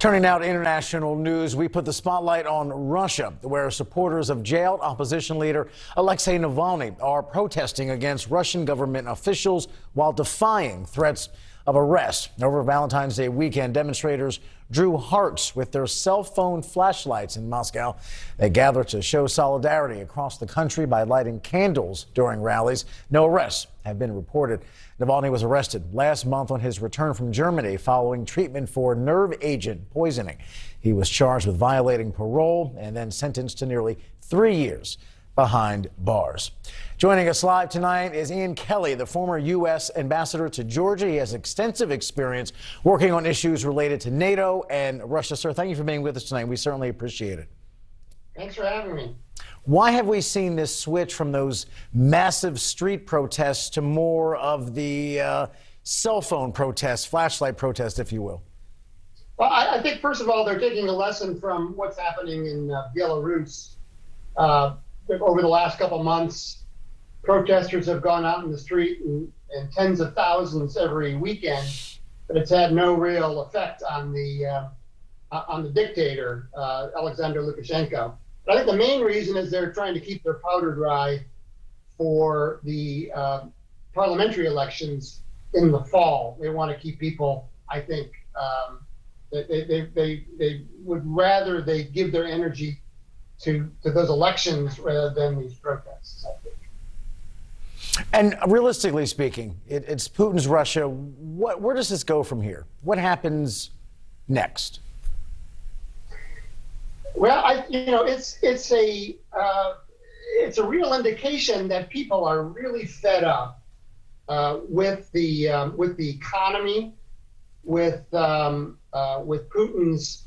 Turning now to international news, we put the spotlight on Russia, where supporters of jailed opposition leader Alexei Navalny are protesting against Russian government officials while defying threats of arrest. Over Valentine's Day weekend, demonstrators drew hearts with their cell phone flashlights in Moscow. They gathered to show solidarity across the country by lighting candles during rallies. No arrests have been reported. Navalny was arrested last month on his return from Germany following treatment for nerve agent poisoning. He was charged with violating parole and then sentenced to nearly 3 years behind bars. Joining us live tonight is Ian Kelly, the former U.S. ambassador to Georgia. He has extensive experience working on issues related to NATO and Russia. Sir, thank you for being with us tonight. We certainly appreciate it. Thanks for having me. Why have we seen this switch from those massive street protests to more of the cell phone protests, flashlight protests, if you will? Well, I think, first of all, they're taking a lesson from what's happening in Belarus. Over the last couple of months, protesters have gone out in the street in tens of thousands every weekend, but it's had no real effect on the dictator, Alexander Lukashenko. But I think the main reason is they're trying to keep their powder dry for the parliamentary elections in the fall. They want to keep people, I think, they would rather they give their energy to those elections rather than these protests, I think. And realistically speaking, it's Putin's Russia. Where does this go from here? What happens next? Well, it's a real indication that people are really fed up with the economy, with Putin's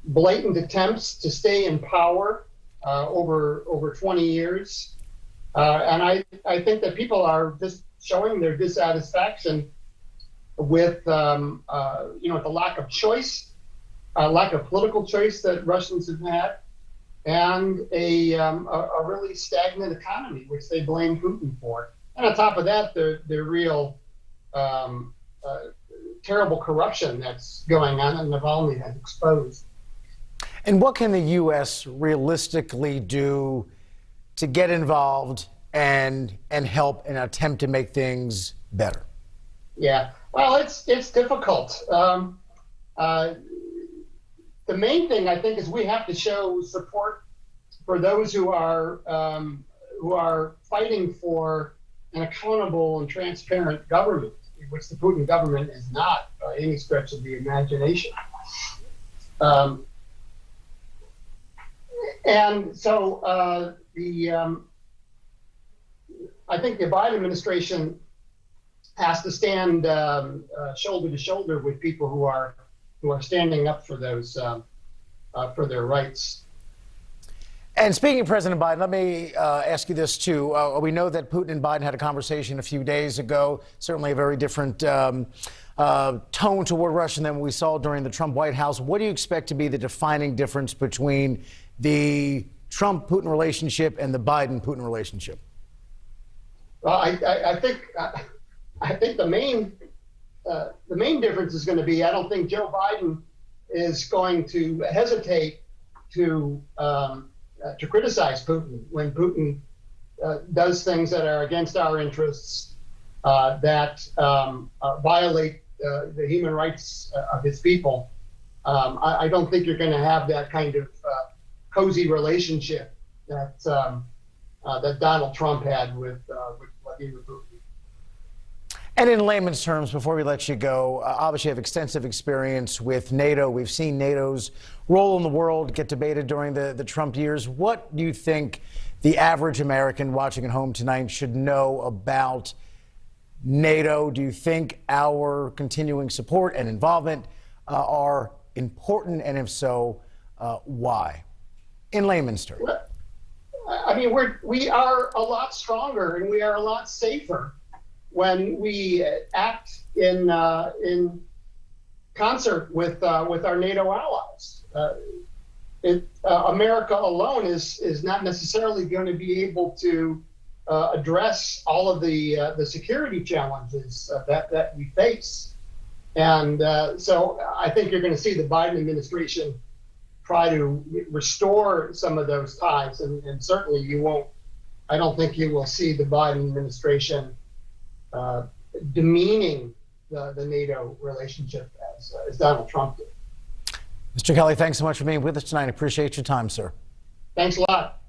blatant attempts to stay in power over 20 years, and I think that people are just showing their dissatisfaction with the lack of choice. Lack of political choice that Russians have had, and a really stagnant economy, which they blame Putin for. And on top of that, the real terrible corruption that's going on, and Navalny has exposed. And what can the U.S. realistically do to get involved and help and attempt to make things better? Yeah, well, it's difficult. The main thing, I think, is we have to show support for those who are fighting for an accountable and transparent government, which the Putin government is not by any stretch of the imagination. And so I think the Biden administration has to stand shoulder to shoulder with people who are standing up for those for their rights. And speaking of President Biden, let me ask you this too. We know that Putin and Biden had a conversation a few days ago. Certainly a very different tone toward Russia than we saw during the Trump White House. What do you expect to be the defining difference between the Trump-Putin relationship and the Biden-Putin relationship? Well, I think the main difference is going to be, I don't think Joe Biden is going to hesitate to criticize Putin when Putin does things that are against our interests, that violate the human rights of his people. I don't think you're going to have that kind of cozy relationship that Donald Trump had with Vladimir Putin. And in layman's terms, before we let you go, obviously you have extensive experience with NATO. We've seen NATO's role in the world get debated during the Trump years. What do you think the average American watching at home tonight should know about NATO? Do you think our continuing support and involvement are important? And if so, why? In layman's terms. Well, I mean, we are a lot stronger and we are a lot safer when we act in concert with our NATO allies. America alone is not necessarily going to be able to address all of the security challenges that we face. And so I think you're going to see the Biden administration try to restore some of those ties. And certainly you won't, I don't think you will see the Biden administration demeaning the NATO relationship as Donald Trump did. Mr. Kelly, thanks so much for being with us tonight. Appreciate your time, sir. Thanks a lot.